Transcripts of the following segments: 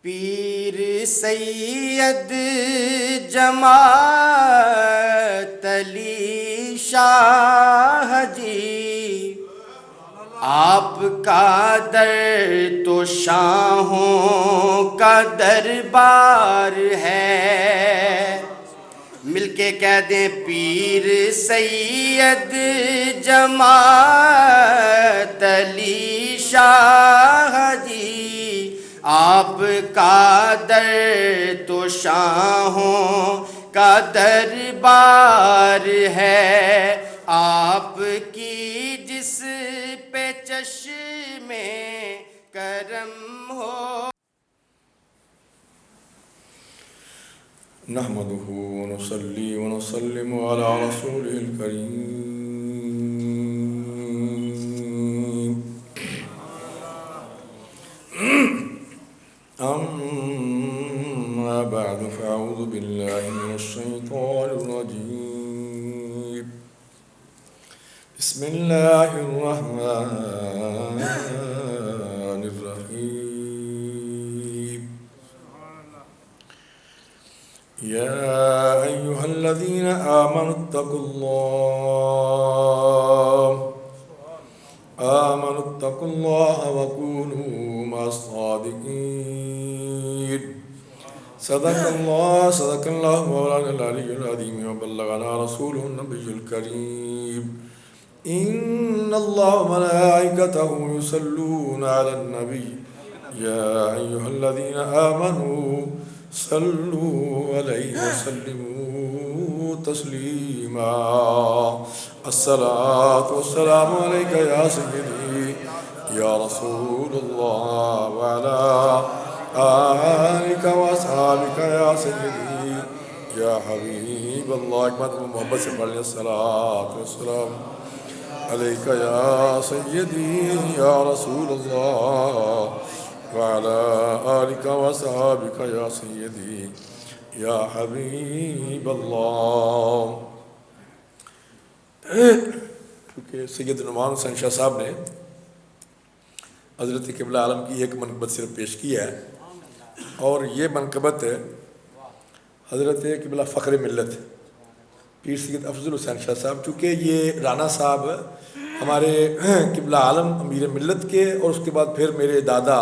پیر سید جماعت علی شاہ جی، آپ کا در تو شاہوں کا دربار ہے۔ مل کے کہہ دیں پیر سید جماعت علی شاہ جی، آپ کا در تو شاہوں کا دربار ہے۔ آپ کی جس پہ چشم کرم ہو۔ نحمده ونصلي ونسلم على رسوله الكريم أما بعد فأعوذ بالله من الشيطان الرجيم بسم الله الرحمن الرحيم يا أيها الذين آمنوا اتقوا الله وكونوا مع الصادقين صدق الله مولانا العلي العظيم وبلغنا رسوله النبي الكريم إن الله وملائكته يصلون على النبي يا أيها الذين آمنوا صلوا عليه وسلموا تسليما الصلاة والسلام عليك يا سيدي يا رسول الله وعلى آلك وأصحابك يا سيدي يا حبيب الله اکبر محبت سے پڑھ لیں الصلاة والسلام عليك يا سيدي يا رسول الله وعلى آلك وصحابك يا سيدي يا حبيب الله۔ کیونکہ سید نعمان حسین شاہ صاحب نے حضرت قبلہ عالم کی ایک منقبت صرف پیش کی ہے، اور یہ منقبت حضرت قبلہ فخر ملت پیر سید افضل حسین شاہ صاحب، چونکہ یہ رانا صاحب ہمارے قبلہ عالم امیر ملت کے، اور اس کے بعد پھر میرے دادا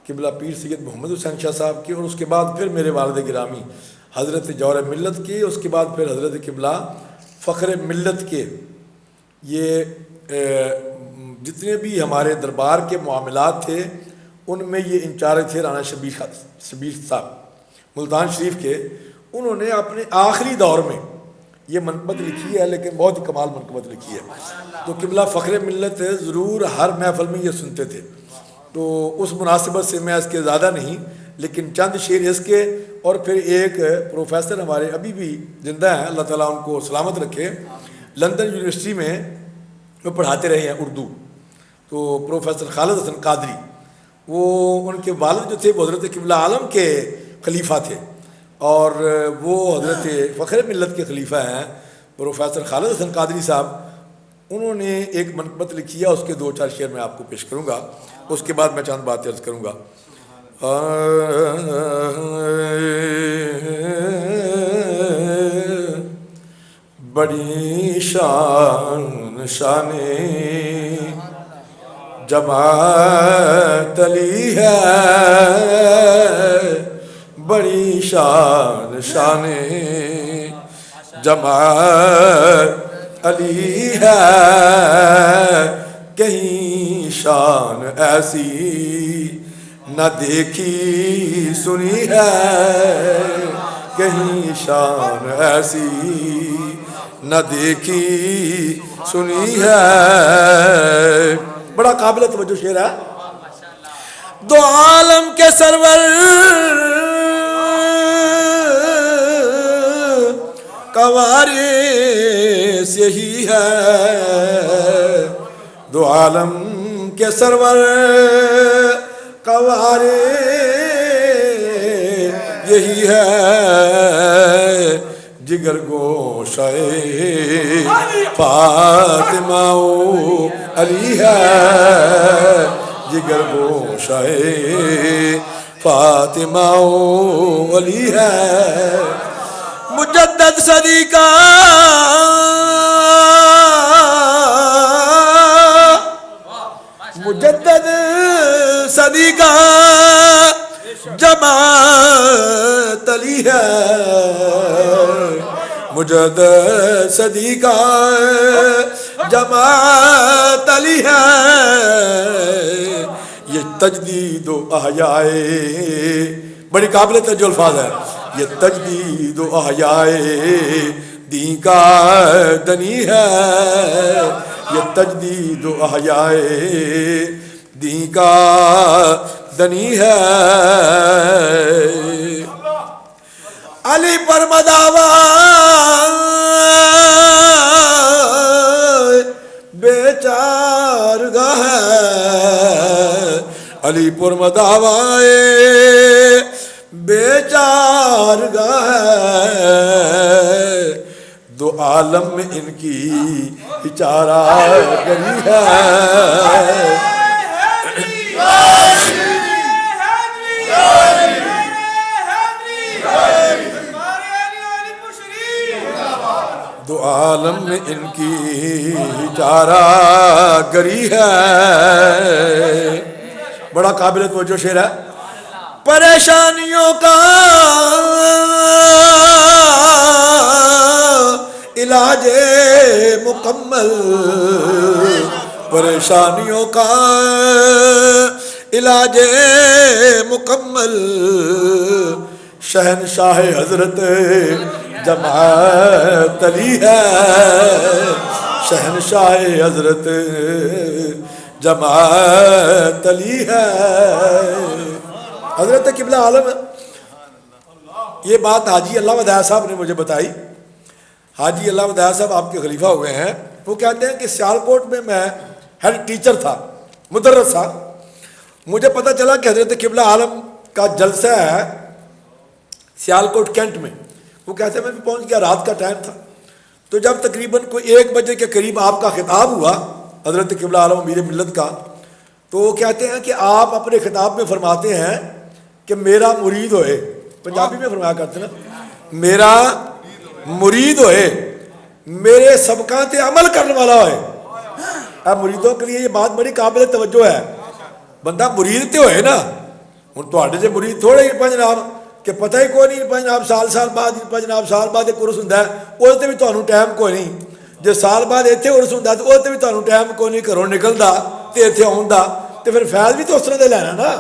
قبلہ پیر سید محمد حسین شاہ صاحب کے، اور اس کے بعد پھر میرے والد گرامی حضرت جوہر ملت کے، اس کے بعد پھر حضرت قبلہ فخر ملت کے۔ یہ جتنے بھی ہمارے دربار کے معاملات تھے ان میں یہ انچارج تھے رانا شبیر صاحب ملتان شریف کے۔ انہوں نے اپنے آخری دور میں یہ منقبت لکھی ہے، لیکن بہت ہی کمال منقبت لکھی ہے۔ تو قبلہ فخر ملت ضرور ہر محفل میں یہ سنتے تھے، تو اس مناسبت سے میں اس کے زیادہ نہیں، لیکن چند شعر اس کے، اور پھر ایک پروفیسر ہمارے ابھی بھی زندہ ہیں، اللہ تعالیٰ ان کو سلامت رکھے، لندن یونیورسٹی میں وہ پڑھاتے رہے ہیں اردو، تو پروفیسر خالد حسن قادری، وہ ان کے والد جو تھے وہ حضرت قبلہ عالم کے خلیفہ تھے، اور وہ حضرت فخر ملت کے خلیفہ ہیں پروفیسر خالد حسن قادری صاحب۔ انہوں نے ایک منقبت لکھی ہے، اس کے دو چار شعر میں آپ کو پیش کروں گا، اس کے بعد میں چند باتیں عرض کروں گا۔ بڑی شان جماعت علی ہے، بڑی شان جماعت علی ہے، کہیں شان ایسی نہ دیکھی سنی ہے، کہیں شان ایسی نہ دیکھی سنی ہے۔ بڑا قابل توجہ شعر ہے۔ دو عالم کے سرور کا وارث یہی ہے، دو عالم کے سرور کا وارث یہی ہے، جگر گوشہ فاطمہ علی ہے، جگر گوشہ فاطمہ علی ہے مجدد صدی کا مجدد صدی کا جماعت علی ہے مجدد صدی کا جماعت علی ہے یہ تجدید و احیائے بڑی قابل توجہ الفاظ ہے یہ تجدید و احیائے دین کا دنی ہے یہ تجدید و احیائے دین کا دنی ہے علی پر مداوا بیچار گاہ علی پر مداوائے بیچار گاہ دو عالم میں ان کی چارہ گری ہے دو عالم میں ان کی چارہ گری ہے بڑا قابل توجہ شعر ہے پریشانیوں کا علاج مکمل پریشانیوں کا علاج مکمل شہنشاہ حضرت جماعت علی ہے شہنشاہ حضرت جماعت علی ہے حضرت قبلہ عالم یہ بات حاجی اللہ وداع صاحب نے مجھے بتائی حاجی اللہ وداع صاحب آپ کے خلیفہ ہوئے ہیں وہ کہتے ہیں کہ سیالکوٹ میں میں ہیڈ ٹیچر تھا مدرس تھا مجھے پتہ چلا کہ حضرت قبلہ عالم کا جلسہ ہے سیالکوٹ کینٹ میں وہ کہتے ہیں میں بھی پہنچ گیا رات کا ٹائم تھا تو جب تقریباً کوئی 1 بجے کے قریب آپ کا خطاب ہوا حضرت قبلہ عالم امیر ملت کا تو وہ کہتے ہیں کہ آپ اپنے خطاب میں فرماتے ہیں کہ میرا مرید ہوئے پنجابی میں فرمایا کرتے ہیں میرا مرید ہوئے میرے سبقاں تے عمل کرنے والا ہوئے اب مریدوں کے لیے یہ بات بڑی قابل توجہ ہے بندہ مرید تے ہوئے نا ہوں تھوڑے سے مرید تھوڑے ہی جناب کہ پتہ ہی کوئی نہیں جناب سال بعد جناب سال بعد ایک عرس ہوندا ہے وہ بھی تمہیں ٹائم کوئی نہیں جے سال بعد اتنے عرس ہوندا تو وہ بھی تمہیں ٹائم کوئی نہیں گھروں نکلدا تے اتنے آن دا تے پھر فیض بھی تو اس طرح دے لینا نا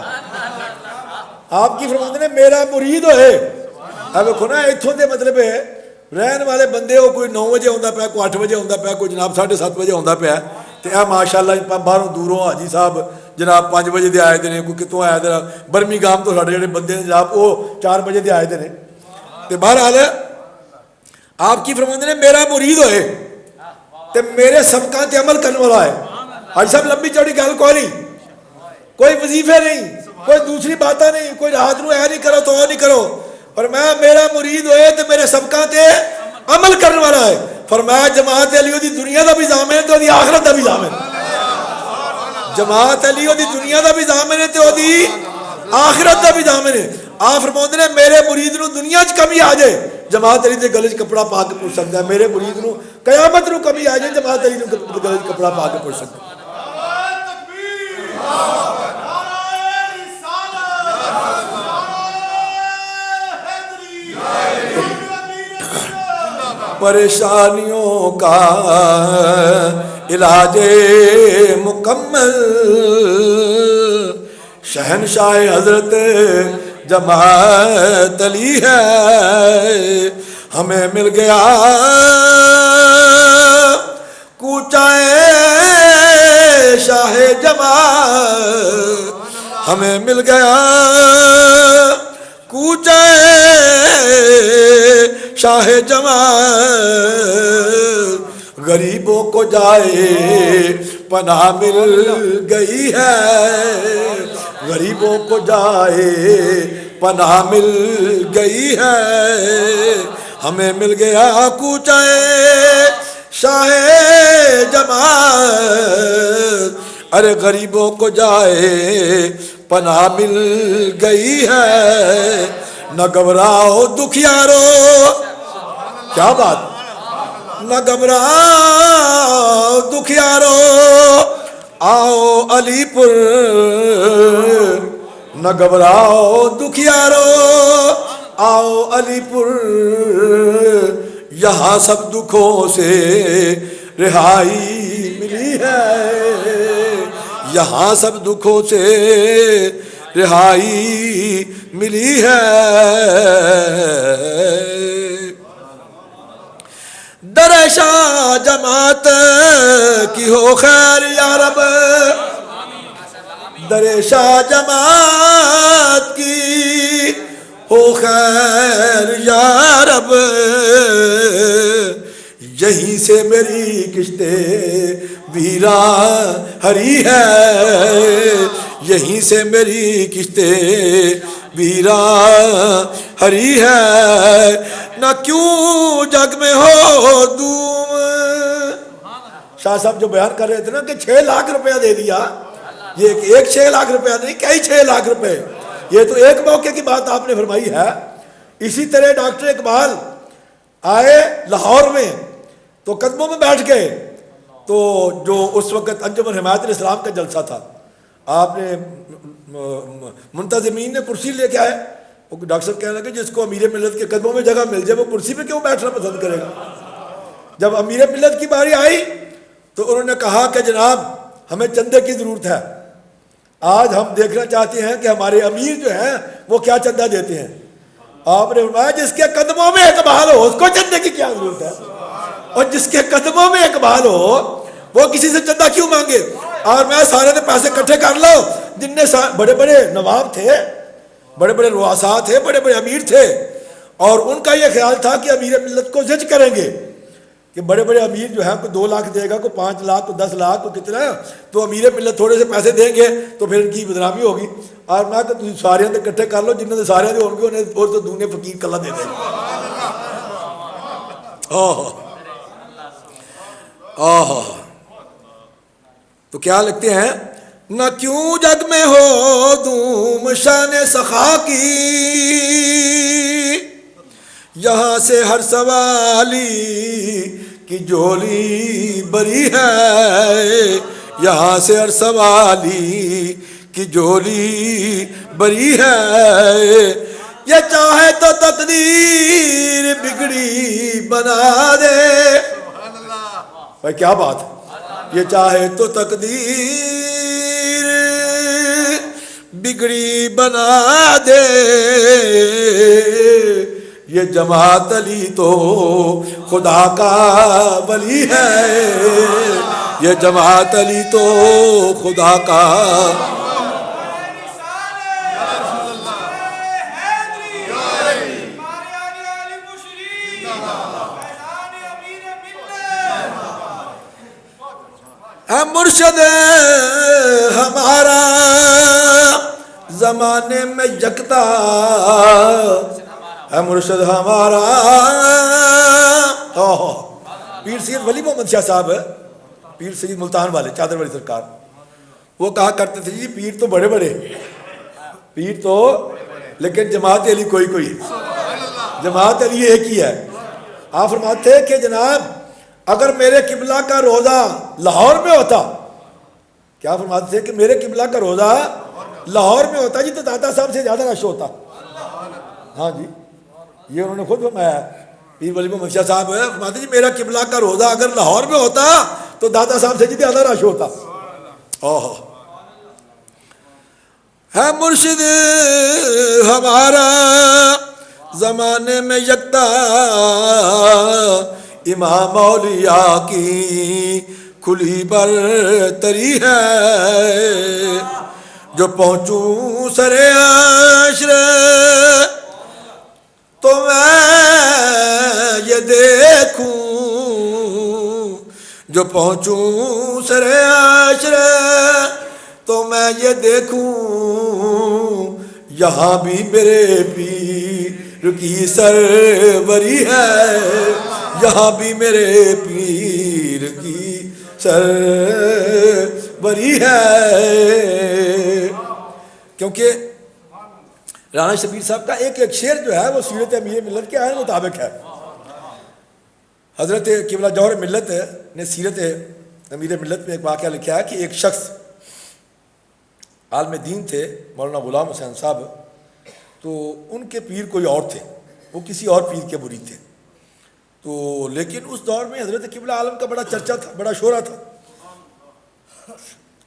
آپ کی فرماتے نے میرا مرید ہوئے اب دیکھو نا اتوں دے مطلب ہے رہن والے بندے وہ کوئی 9 بجے آتا پیا کوئی 8 بجے آتا پیا کوئی جناب 7:30 بجے آتا پیا تو یہ ماشاء اللہ باہروں دوروں حاجی صاحب جناب 5 بجے دے آئے ہیں کوئی کتوں آئے ہیں برمی گام تو سارے جڑے بندے ہیں جناب وہ 4 بجے دے آئے ہیں تو بہرحال آپ کی فرماتے نے میرا مرید ہوئے تو میرے سبقاں تے عمل کرنے والا ہے حاجی صاحب لمبی چوڑی گل کوئی نہیں کوئی وظیفے نہیں کوئی دوسری باتیں نہیں کوئی رات نو اے نہیں کرو تو وہ نہیں کرو فرمایا میرا مرید ہوئے تو میرے سبقاں تے عمل کرنے والا ہے فرمایا جماعت علی دی دنیا دا بھی ضامن ہے تو دی آخرت دا بھی ضامن جماعت علی دی دنیا دا بھی ضامن ہے تو دی آخرت دا بھی ضامن ہے آپ فرماتے ہیں میرے مرید نو دنیا چ کمی آ جائے جماعت علی دے گلے چ کپڑا پا کے پوچھ سکتا ہے میرے مرید نو قیامت نو کمی آ جائے جماعت علی نو گلے چ کپڑا پا کے پوچھ سکتا ہے پریشانیوں کا علاج مکمل شہنشاہ حضرت جماعت علی ہے ہمیں مل گیا کوچائے شاہ جماعت ہمیں مل گیا کوچائے شاہ جماعت غریبوں کو جائے پناہ مل گئی ہے غریبوں کو جائے پناہ مل گئی ہے ہمیں مل گیا کوچائے شاہ جماعت ارے غریبوں کو جائے پناہ مل گئی ہے، نہ گھبراؤ دکھیارو، کیا بات، نہ گھبراؤ دکھیارو، آؤ علی پور، نہ گھبراؤ دکھیارو، آؤ علی پور، یہاں سب دکھوں سے رہائی ملی ہے، یہاں سب دکھوں سے رہائی ملی ہے، در شاہ جماعت کی ہو خیر یا رب، در شاہ جماعت کی ہو خیر یا رب، یہیں سے میری کشت ویراں ہری ہے، یہیں سے میری کشت ویراں ہری ہے، نہ کیوں جگ میں ہو دوم۔ شاہ صاحب جو بیان کر رہے تھے نا کہ 6 لاکھ روپیہ دے دیا، یہ ایک 6 لاکھ روپیہ نہیں، کئی 6 لاکھ روپے، یہ تو ایک موقع کی بات آپ نے فرمائی ہے۔ اسی طرح ڈاکٹر اقبال آئے لاہور میں تو قدموں میں بیٹھ گئے، تو جو اس وقت انجمن حمایت الاسلام کا جلسہ تھا، آپ نے منتظمین نے کرسی لے کے آئے، وہ ڈاکٹر صاحب کہنے لگے جس کو امیر ملت کے قدموں میں جگہ مل جائے وہ کرسی پہ کیوں بیٹھنا پسند کرے گا۔ جب امیر ملت کی باری آئی تو انہوں نے کہا کہ جناب ہمیں چندے کی ضرورت ہے، آج ہم دیکھنا چاہتے ہیں کہ ہمارے امیر جو ہیں وہ کیا چندہ دیتے ہیں۔ آپ نے فرمایا جس کے قدموں میں اقبال ہو اس کو چندے کی کیا ضرورت ہے، اور جس کے قدموں میں اقبال ہو وہ کسی سے چندہ کیوں مانگے۔ اور میں سارے نے پیسے اکٹھے کر لو، جن نے بڑے بڑے نواب تھے، بڑے بڑے رؤساء تھے، بڑے بڑے امیر تھے، اور ان کا یہ خیال تھا کہ امیر ملت کو زج کریں گے کہ بڑے بڑے امیر جو ہیں کوئی 2 لاکھ دے گا، کوئی 5 لاکھ، کوئی 10 لاکھ، کوئی کتنا ہے، تو امیر ملت تھوڑے سے پیسے دیں گے تو پھر ان کی بدنامی ہوگی۔ اور میں کہ تم سارے اکٹھے کر لو، جنہوں نے سارے ہوں گے انہیں اور تو دونے فقیر کلا دے دیں گے۔ تو کیا لکھتے ہیں، نہ کیوں جگ میں ہو دوم شان سخا کی، یہاں سے ہر سوالی کی جولی بری ہے، یہاں سے ہر سوالی کی جولی بری ہے، یہ چاہے تو تقدیر بگڑی بنا دے۔ بھائی کیا بات ہے، یہ چاہے تو تقدیر بگڑی بنا دے، یہ جماعت علی تو خدا کا ولی ہے، یہ جماعت علی تو خدا کا۔ اے مرشد ہمارا زمانے میں یکتا، اے مرشد ہمارا۔ پیر سید ولی محمد شاہ صاحب، پیر سید ملتان والے، چادر والی سرکار، وہ کہا کرتے تھے جی پیر تو بڑے بڑے، پیر تو، لیکن جماعت علی کوئی کوئی ہے، جماعت علی ایک ہی ہے۔ آپ فرماتے تھے کہ جناب اگر میرے قبلہ کا روزہ لاہور میں ہوتا، کیا فرماتے تھے کہ میرے قبلہ کا روزہ لاہور میں ہوتا جی تو داتا صاحب سے زیادہ رش ہوتا۔ ہاں جی، یہ انہوں نے خود فرمایا، پیر ولی محمد شاہ صاحب فرماتے جی میرا قبلہ کا روزہ اگر لاہور میں ہوتا تو داتا صاحب سے زیادہ رش ہوتا۔ ہے مرشد ہمارا زمانے میں یکتا، امام اولیاء کی کھلی برتری ہے، جو پہنچوں سر عشر تو میں یہ دیکھوں، جو پہنچوں سر عشر تو میں یہ دیکھوں، یہاں بھی میرے پیر کی سروری ہے، یہاں بھی میرے پیر کی سروری بری ہے. کیونکہ رانا شبیر صاحب کا ایک ایک شعر جو ہے وہ سیرت امیر ملت کے عین مطابق ہے. حضرت قبلہ جوہر ملت نے سیرت امیر ملت میں ایک واقعہ لکھا ہے کہ ایک شخص عالم دین تھے مولانا غلام حسین صاحب، تو ان کے پیر کوئی اور تھے، وہ کسی اور پیر کے مرید تھے. تو لیکن اس دور میں حضرت قبلہ عالم کا بڑا چرچا تھا، بڑا شہرہ تھا.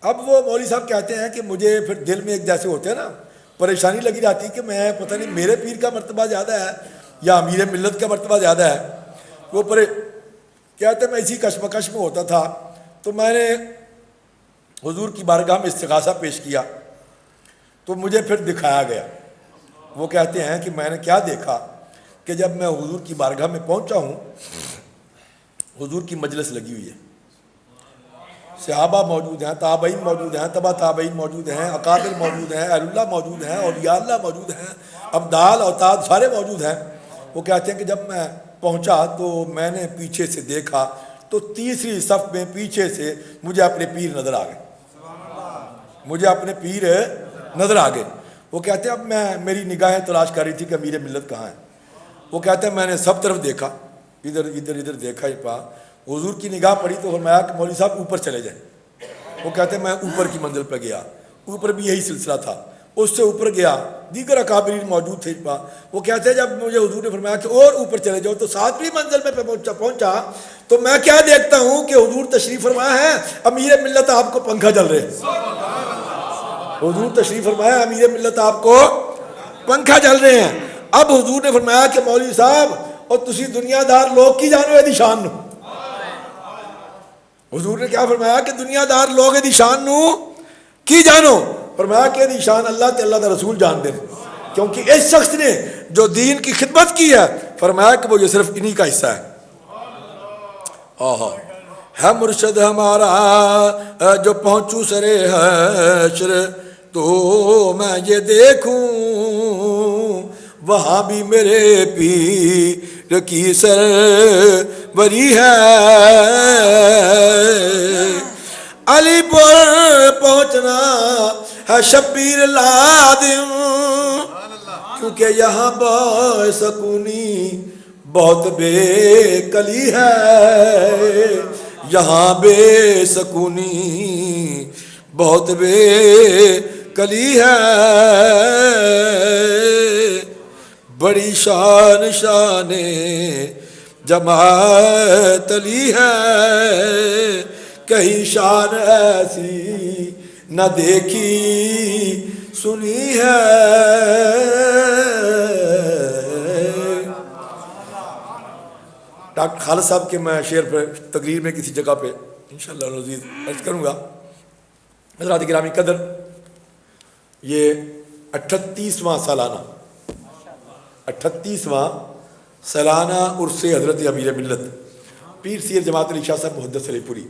اب وہ مولوی صاحب کہتے ہیں کہ مجھے پھر دل میں ایک جیسے ہوتے ہیں نا پریشانی لگی رہتی کہ میں پتہ نہیں میرے پیر کا مرتبہ زیادہ ہے یا امیر ملت کا مرتبہ زیادہ ہے. وہ کہتے ہیں میں اسی کشمکش میں ہوتا تھا. تو میں نے حضور کی بارگاہ میں استغاثہ پیش کیا تو مجھے پھر دکھایا گیا. وہ کہتے ہیں کہ میں نے کیا دیکھا کہ جب میں حضور کی بارگاہ میں پہنچا ہوں، حضور کی مجلس لگی ہوئی ہے، صحابہ موجود ہیں، تابعین موجود ہیں، تبع تابعین موجود ہیں، اکابر موجود ہیں، اہل اللہ موجود ہیں، اولیاء اللہ موجود ہیں، ابدال اوتاد سارے موجود ہیں. وہ کہتے ہیں کہ جب میں پہنچا تو میں نے پیچھے سے دیکھا تو تیسری صف میں پیچھے سے مجھے اپنے پیر نظر آ گئے، مجھے اپنے پیر نظر آ گئے. وہ کہتے ہیں اب میری نگاہیں تلاش کر رہی تھی کہ امیر ملت کہاں ہے. وہ کہتے ہیں میں نے سب طرف دیکھا، ادھر ادھر ادھر دیکھا ہی پا. حضور کی نگاہ پڑی تو فرمایا کہ مولوی صاحب اوپر چلے جائیں. وہ کہتے ہیں میں اوپر کی منزل پہ گیا، اوپر بھی یہی سلسلہ تھا. اس سے اوپر گیا، دیگر اکابرین موجود تھے پا. وہ کہتے ہیں جب مجھے حضور نے فرمایا کہ اور اوپر چلے جاؤ تو ساتویں منزل پہ پہنچا تو میں کیا دیکھتا ہوں کہ حضور تشریف فرمایا ہے، امیر ملت آپ کو پنکھا چل رہے ہیں. حضور تشریف فرمایا امیر ملت آپ کو پنکھا چل رہے ہیں. اب حضور نے فرمایا کہ مولوی صاحب اور تسی دنیا دار لوگ کی جانو دی شان نو. حضور نے کیا فرمایا کہ دنیا دار لوگ دی شان نو کی جانو. فرمایا کہ دی شان اللہ تے اللہ دا رسول جان دے، کیونکہ اس شخص نے جو دین کی خدمت کی ہے فرمایا کہ وہ یہ صرف انہی کا حصہ ہے. ہے مرشد ہمارا جو پہنچوں سرے حشر تو میں یہ دیکھوں وہاں بھی میرے پیر کی سروری ہے. علی پر پہنچنا ہے شبیر لازم، کیونکہ یہاں باسکونی بہت بے کلی ہے، یہاں بے سکونی بہت بے کلی ہے. بڑی شان شان جماعت علی ہے، کہیں شان ایسی نہ دیکھی سنی ہے. ڈاکٹر خالد صاحب کے میں شعر پہ تقریر میں کسی جگہ پہ انشاءاللہ عزیز عرض کروں گا. حضرات گرامی قدر، یہ 38واں سالانہ عرس حضرت امیر ملت پیر سید جماعت علی شاہ صاحب محدث علی پوری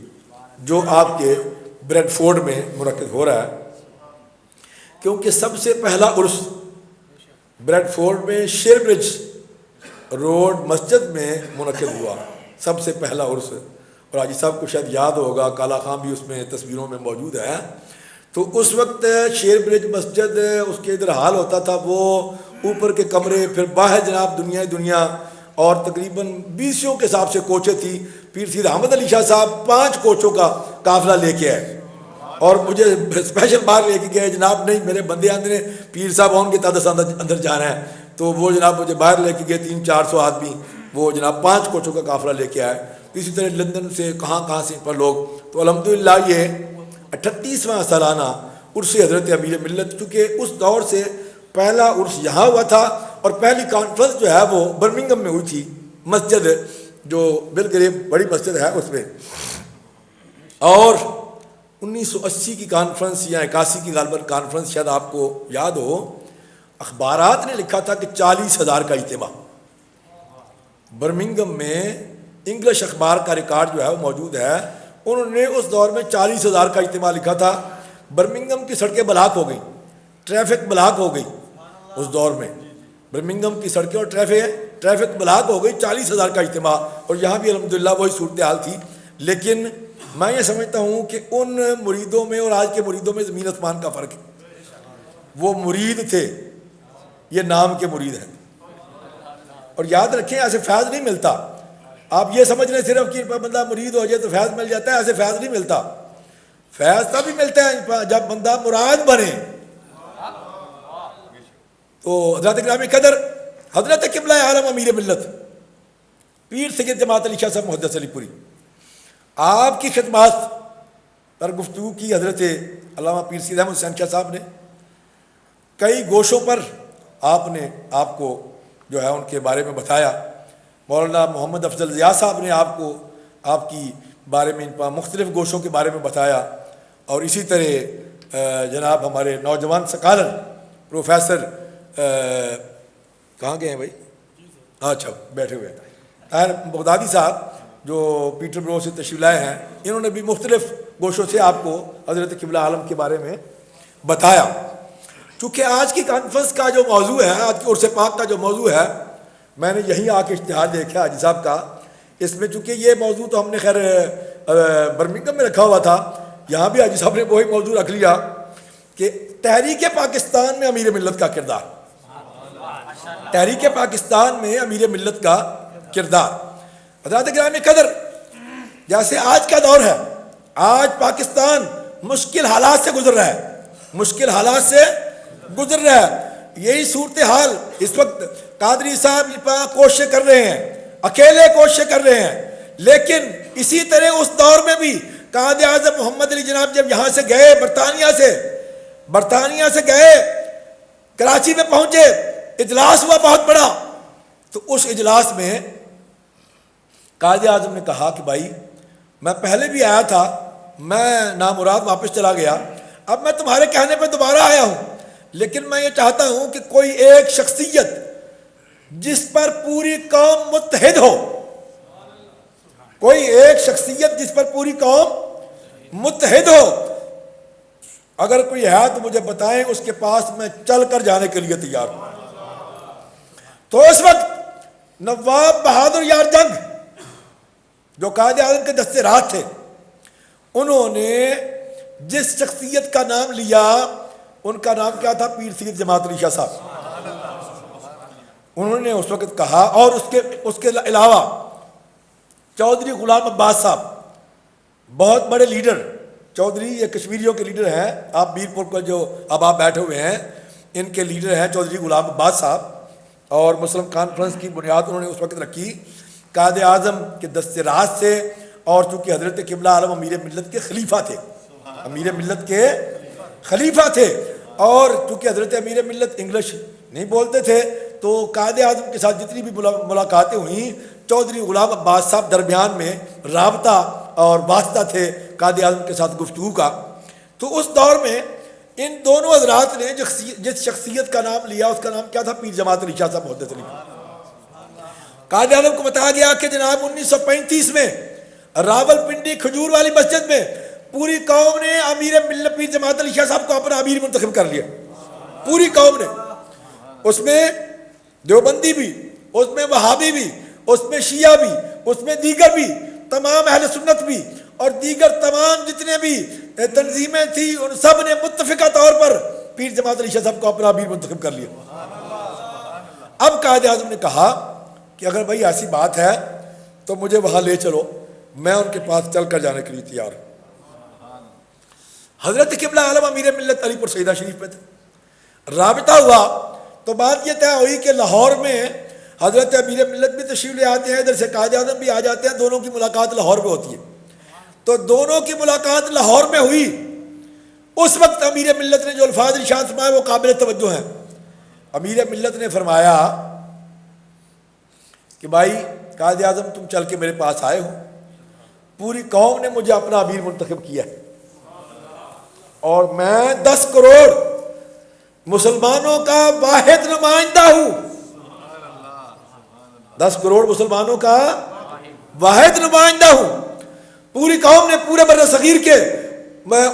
جو آپ کے بریڈ فورڈ میں منعقد ہو رہا ہے. کیونکہ سب سے پہلا عرس بریڈ فورڈ میں شیر برج روڈ مسجد میں منعقد ہوا، سب سے پہلا عرس. اور حاجی صاحب کو شاید یاد ہوگا، کالا خان بھی اس میں تصویروں میں موجود ہے. تو اس وقت شیر برج مسجد اس کے ادھر حال ہوتا تھا، وہ اوپر کے کمرے، پھر باہر جناب دنیا اور تقریباً 20 کے حساب سے کوچیں تھی. پیر سید احمد علی شاہ صاحب 5 کوچوں کا قافلہ لے کے آئے اور مجھے اسپیشل باہر لے کے گئے. جناب نہیں میرے بندے آندے پیر صاحب آن کے تعداد اندر جانا ہے، تو وہ جناب مجھے باہر لے کے گئے. 300-400 آدمی وہ جناب 5 کوچوں کا قافلہ لے کے آئے. اسی طرح لندن سے کہاں سے پر لوگ. تو الحمدللہ یہ 38واں سالانہ عرس حضرت امیر ملت، چونکہ اس دور سے پہلا عرس یہاں ہوا تھا اور پہلی کانفرنس جو ہے وہ برمنگم میں ہوئی تھی، مسجد جو بالقریب بڑی مسجد ہے اس میں. اور 1980 کی کانفرنس یا 81 کی غالباً کانفرنس شاید آپ کو یاد ہو، اخبارات نے لکھا تھا کہ 40,000 کا اجتماع برمنگم میں. انگلش اخبار کا ریکارڈ جو ہے وہ موجود ہے. انہوں نے اس دور میں 40,000 کا اجتماع لکھا تھا. برمنگم کی سڑکیں بلاک ہو گئیں، ٹریفک بلاک ہو گئی اس دور میں. برمنگم کی سڑکیں اور ٹریفک بلاک ہو گئی. 40,000 کا اجتماع، اور یہاں بھی الحمدللہ وہی صورتحال تھی. لیکن میں یہ سمجھتا ہوں کہ ان مریدوں میں اور آج کے مریدوں میں زمین آسمان کا فرق ہے. وہ مرید تھے, یہ نام کے مرید ہیں. اور یاد رکھیں ایسے فیض نہیں ملتا. آپ یہ سمجھ رہے صرف کہ بندہ مرید ہو جائے تو فیض مل جاتا ہے, ایسے فیض نہیں ملتا. فیض تبھی ملتا ہے جب بندہ مراد بنے. تو حضرت گرامی قدر حضرت قبلہ عالم امیر ملت پیر سید جماعت علی شاہ صاحب محدث علی پوری, آپ کی خدمات پر گفتگو کی حضرت علامہ پیر سید احمد حسین شاہ صاحب نے. کئی گوشوں پر آپ نے آپ کو جو ہے ان کے بارے میں بتایا. مولانا محمد افضل ضیاء صاحب نے آپ کو آپ کی بارے میں مختلف گوشوں کے بارے میں بتایا. اور اسی طرح جناب ہمارے نوجوان سکالر پروفیسر کہاں گئے ہیں بھائی, اچھا بیٹھے ہوئے ہیں, طاہر بغدادی صاحب جو پیٹر برو سے تشریف لائے ہیں, انہوں نے بھی مختلف گوشوں سے آپ کو حضرت قبلہ عالم کے بارے میں بتایا. چونکہ آج کی کانفرنس کا جو موضوع ہے, آج کی عرس پاک کا جو موضوع ہے, میں نے یہیں آ کے اشتہار دیکھا حاجی صاحب کا. اس میں چونکہ یہ موضوع تو ہم نے خیر برمنگھم میں رکھا ہوا تھا, یہاں بھی حاجی صاحب نے وہی موضوع رکھ لیا کہ تحریک پاکستان میں امیر ملت کا کردار. تحریک پاکستان میں امیر ملت کا کردار. حضرات گرامی قدر, جیسے آج کا دور ہے, آج پاکستان مشکل حالات سے گزر رہا ہے, مشکل حالات سے گزر رہا ہے. یہی صورتحال اس وقت قادری صاحب کوششیں کر رہے ہیں, اکیلے کوششیں کر رہے ہیں. لیکن اسی طرح اس دور میں بھی قائد اعظم محمد علی جناب جب یہاں سے گئے, برطانیہ سے گئے, کراچی میں پہنچے, اجلاس ہوا بہت بڑا. تو اس اجلاس میں قائد اعظم نے کہا کہ بھائی میں پہلے بھی آیا تھا, میں نامراد واپس چلا گیا, اب میں تمہارے کہنے پہ دوبارہ آیا ہوں, لیکن میں یہ چاہتا ہوں کہ کوئی ایک شخصیت جس پر پوری قوم متحد ہو, کوئی ایک شخصیت جس پر پوری قوم متحد ہو, اگر کوئی ہے تو مجھے بتائیں, اس کے پاس میں چل کر جانے کے لیے تیار ہوں. تو اس وقت نواب بہادر یار جنگ جو قائد اعظم کے دستے راز تھے, انہوں نے جس شخصیت کا نام لیا ان کا نام کیا تھا, پیر سید جماعت علی شاہ صاحب. انہوں نے اس وقت کہا, اور اس کے علاوہ چودھری غلام عباس صاحب, بہت بڑے لیڈر, چودھری یہ کشمیریوں کے لیڈر ہیں, آپ بیرپور کو جو اب آپ بیٹھے ہوئے ہیں ان کے لیڈر ہیں چودھری غلام عباس صاحب. اور مسلم کانفرنس کی بنیاد انہوں نے اس وقت رکھی قائد اعظم کے دست راز سے, اور چونکہ حضرت قبلہ عالم امیر ملت کے خلیفہ تھے, امیر ملت کے خلیفہ تھے, اور چونکہ حضرت امیر ملت انگلش نہیں بولتے تھے, تو قائد اعظم کے ساتھ جتنی بھی ملاقاتیں ہوئیں, چودھری غلام عباس صاحب درمیان میں رابطہ اور واسطہ تھے قائد اعظم کے ساتھ گفتگو کا. تو اس دور میں ان دونوں حضرات نے جس شخصیت کا نام لیا اس کا نام کیا تھا, پیر جماعت علی شاہ صاحب محدث علی. قائد اعظم کو بتایا گیا کہ جناب 1935 میں راول پنڈی کھجور والی مسجد میں پوری قوم نے امیر ملت پیر جماعت علی شاہ صاحب کو اپنا امیر منتخب کر لیا, پوری قوم نے. اس میں دیوبندی بھی, اس میں وہابی بھی, اس میں شیعہ بھی, اس میں دیگر بھی, تمام اہل سنت بھی, اور دیگر تمام جتنے بھی تنظیمیں تھیں, ان سب نے متفقہ طور پر پیر جماعت علی شاہ صاحب کو اپنا امیر منتخب کر لیا. اب قائد اعظم نے کہا کہ اگر بھائی ایسی بات ہے تو مجھے وہاں لے چلو, میں ان کے پاس چل کر جانے کے لیے تیار ہوں. حضرت قبلہ عالم امیر ملت علی پور سیدہ شریف پہ تھے, رابطہ ہوا تو بات یہ طے ہوئی کہ لاہور میں حضرت امیر ملت بھی تشریف لے آتے ہیں, ادھر سے قائد اعظم بھی آ جاتے ہیں, دونوں کی ملاقات لاہور میں ہوتی ہے. تو دونوں کی ملاقات لاہور میں ہوئی. اس وقت امیر ملت نے جو الفاظ ارشاد فرمائے وہ قابل توجہ ہیں. امیر ملت نے فرمایا کہ بھائی قائد اعظم تم چل کے میرے پاس آئے ہو, پوری قوم نے مجھے اپنا امیر منتخب کیا ہے, اور میں 10 کروڑ مسلمانوں کا واحد نمائندہ ہوں, 10 کروڑ مسلمانوں کا واحد نمائندہ ہوں. پوری قوم نے, پورے بر صغیر کے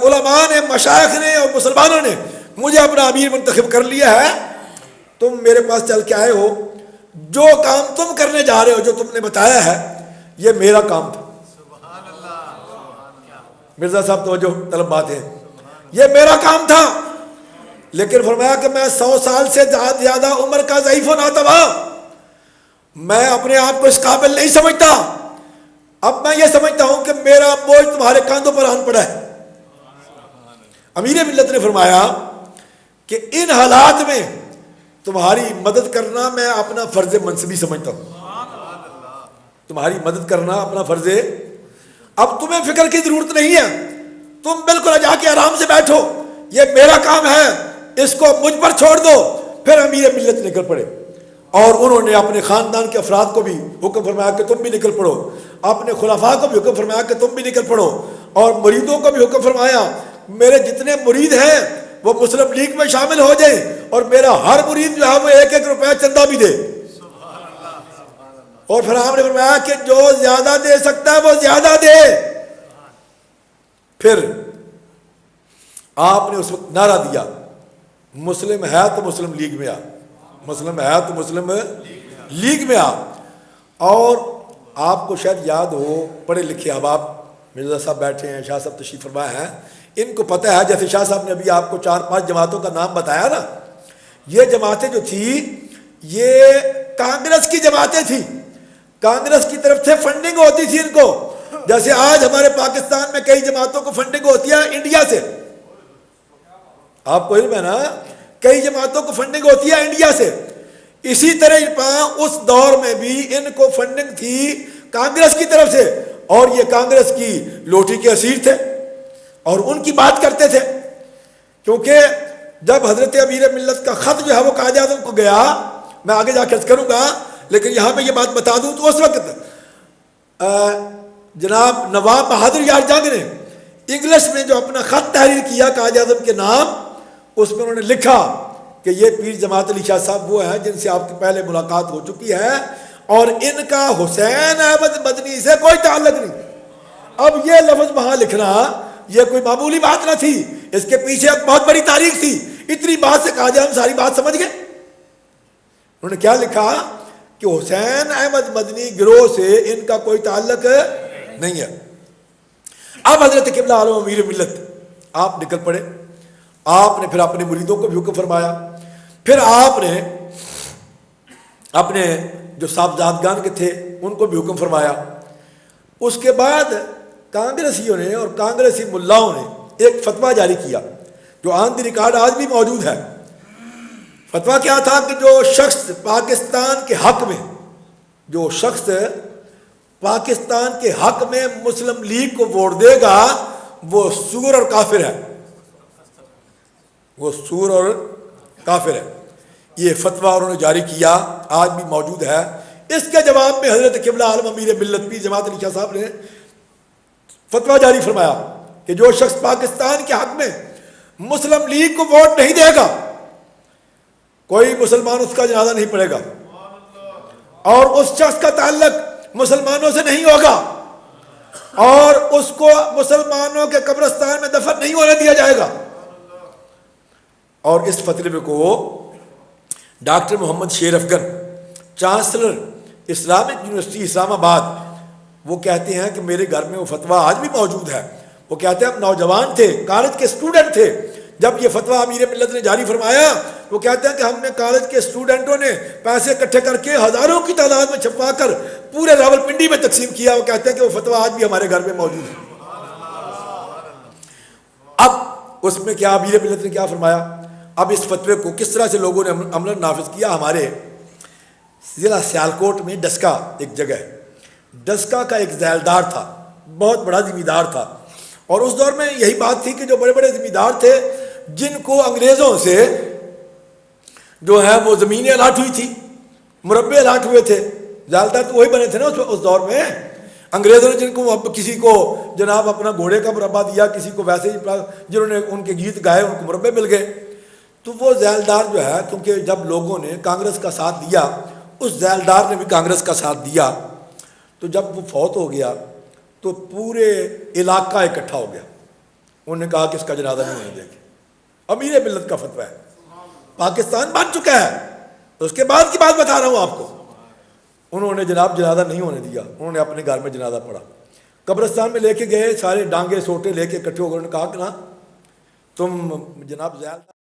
علماء نے, مشائخ نے اور مسلمانوں نے مجھے اپنا امیر منتخب کر لیا ہے. تم میرے پاس چل کے آئے ہو, جو کام تم کرنے جا رہے ہو, جو تم نے بتایا ہے, یہ میرا کام تھا. مرزا صاحب توجہ طلب بات ہے، یہ میرا کام تھا، لیکن فرمایا کہ میں 100 سال سے زیادہ عمر کا ضعیف و ناتواں، میں اپنے آپ کو اس قابل نہیں سمجھتا، اب میں یہ سمجھتا ہوں کہ میرا بوجھ تمہارے کاندھوں پر آن پڑا ہے۔ امیر ملت نے فرمایا کہ ان حالات میں تمہاری مدد کرنا میں اپنا فرض منصبی سمجھتا ہوں، تمہاری مدد کرنا اپنا فرض ہے، اب تمہیں فکر کی ضرورت نہیں ہے، تم بالکل جا کے آرام سے بیٹھو، یہ میرا کام ہے، اس کو مجھ پر چھوڑ دو۔ پھر امیر ملت نکل پڑے اور انہوں نے اپنے خاندان کے افراد کو بھی حکم فرمایا کہ تم بھی نکل پڑو، اپنے خلفاء کو بھی حکم فرمایا کہ تم بھی نکل پڑو، اور مریدوں کو بھی حکم فرمایا میرے جتنے مرید ہیں وہ مسلم لیگ میں شامل ہو جائیں، اور میرا ہر مرید جو ہے وہ 1-1 روپیہ چندہ بھی دے۔ اور پھر آپ نے فرمایا کہ جو زیادہ دے سکتا ہے وہ زیادہ دے۔ پھر آپ نے اس وقت نعرہ دیا، مسلم ہے تو مسلم لیگ میں آ، مسلم ہے تو مسلم لیگ میں آ۔ اور آپ کو شاید یاد ہو، پڑھے لکھے احباب مرزا صاحب بیٹھے ہیں، شاہ صاحب تشریف فرما ہے، ان کو پتہ ہے، جیسے شاہ صاحب نے ابھی آپ کو 4-5 جماعتوں کا نام بتایا نا، یہ جماعتیں جو تھی یہ کانگریس کی جماعتیں تھیں، کانگریس کی طرف سے فنڈنگ ہوتی تھی ان کو، جیسے آج ہمارے پاکستان میں کئی جماعتوں کو فنڈنگ ہوتی ہے انڈیا سے، آپ کو علم ہے نا، کئی جماعتوں کو فنڈنگ ہوتی ہے انڈیا سے، اسی طرح اس دور میں بھی ان کو فنڈنگ تھی کانگریس کی طرف سے، اور یہ کانگریس کی لوٹھی کے اسیر تھے اور ان کی بات کرتے تھے، کیونکہ جب حضرت امیر ملت کا خط جو ہے وہ قائد اعظم کو گیا، میں آگے جا کے عرض کروں گا، لیکن یہاں میں یہ بات بتا دوں تو اس وقت جناب نواب بہادر یار جنگ نے انگلش میں جو اپنا خط تحریر کیا قائد اعظم کے نام، اس میں انہوں نے لکھا کہ یہ پیر جماعت علی شاہ صاحب وہ ہیں جن سے آپ کی پہلے ملاقات ہو چکی ہے، اور ان کا حسین احمد مدنی سے کوئی تعلق نہیں۔ اب یہ لفظ وہاں لکھنا یہ کوئی معمولی بات نہ تھی، اس کے پیچھے ایک بہت بڑی تاریخ تھی، اتنی بات سے قائد اعظم ساری بات سمجھ گئے۔ انہوں نے کیا لکھا کہ حسین احمد مدنی گروہ سے ان کا کوئی تعلق نہیں ہے۔ اب حضرت قبلہ عالم امیر ملت آپ نکل پڑے، آپ نے پھر اپنے مریدوں کو بھی حکم فرمایا، پھر آپ نے اپنے جو صاحبزادگان کے تھے ان کو بھی حکم فرمایا۔ اس کے بعد کانگریسیوں نے اور کانگریسی ملاؤں نے ایک فتویٰ جاری کیا جو آن دی ریکارڈ آج بھی موجود ہے۔ فتویٰ کیا تھا کہ جو شخص پاکستان کے حق میں، جو شخص پاکستان کے حق میں مسلم لیگ کو ووٹ دے گا وہ سور اور کافر ہے، وہ سور اور کافر ہے۔ یہ فتویٰ انہوں نے جاری کیا، آج بھی موجود ہے۔ اس کے جواب میں حضرت قبلہ عالم امیر ملت پیر جماعت علی شاہ صاحب نے فتویٰ جاری فرمایا کہ جو شخص پاکستان کے حق میں مسلم لیگ کو ووٹ نہیں دے گا کوئی مسلمان اس کا جنازہ نہیں پڑھے گا، اور اس شخص کا تعلق مسلمانوں سے نہیں ہوگا، اور اس کو مسلمانوں کے قبرستان میں دفن نہیں ہونے دیا جائے گا۔ اور اس فتوے کو ڈاکٹر محمد شیر افغان، چانسلر اسلامک یونیورسٹی اسلام آباد، وہ کہتے ہیں کہ میرے گھر میں وہ فتویٰ آج بھی موجود ہے۔ وہ کہتے ہیں ہم نوجوان تھے، کالج کے اسٹوڈنٹ تھے، جب یہ فتویٰ امیر ملت نے جاری فرمایا، وہ کہتے ہیں کہ ہم نے کالج کے اسٹوڈنٹوں نے پیسے اکٹھے کر کے ہزاروں کی تعداد میں چھپوا کر پورے راولپنڈی میں تقسیم کیا۔ وہ کہتے ہیں کہ وہ فتویٰ آج بھی ہمارے گھر میں موجود ہے۔ اب اس میں کیا امیر ملت نے کیا فرمایا، اب اس فتوے کو کس طرح سے لوگوں نے عملاً نافذ کیا۔ ہمارے ضلع سیالکوٹ میں ڈسکا ایک جگہ ہے، ڈسکا کا ایک ذیلدار تھا، بہت بڑا ذمہ دار تھا، اور اس دور میں یہی بات تھی کہ جو بڑے بڑے ذمہ دار تھے جن کو انگریزوں سے جو ہے وہ زمینیں الاٹ ہوئی تھی، مربع الاٹ ہوئے تھے، ذیلدار تو وہی بنے تھے نا اس دور میں۔ انگریزوں نے جن کو کسی کو جناب اپنا گھوڑے کا مربع دیا، کسی کو ویسے ہی جنہوں نے ان کے گیت گائے ان کو مربع مل گئے۔ تو وہ ذیلدار جو ہے، کیونکہ جب لوگوں نے کانگریس کا ساتھ دیا، اس ذیلدار نے بھی کانگریس کا ساتھ دیا، تو جب وہ فوت ہو گیا تو پورے علاقہ اکٹھا ہو گیا، انہوں نے کہا کہ اس کا جنازہ نہیں ہونے دیں گے۔ امیر ملت کا فتویٰ ہے، پاکستان بن چکا ہے، اس کے بعد کی بات بتا رہا ہوں آپ کو۔ انہوں نے جناب جنازہ نہیں ہونے دیا، انہوں نے اپنے گھر میں جنازہ پڑھا۔ قبرستان میں لے کے گئے، سارے ڈانگے سوٹے لے کے اکٹھے ہو گئے، انہوں نے کہا کہ نا تم جناب زیادہ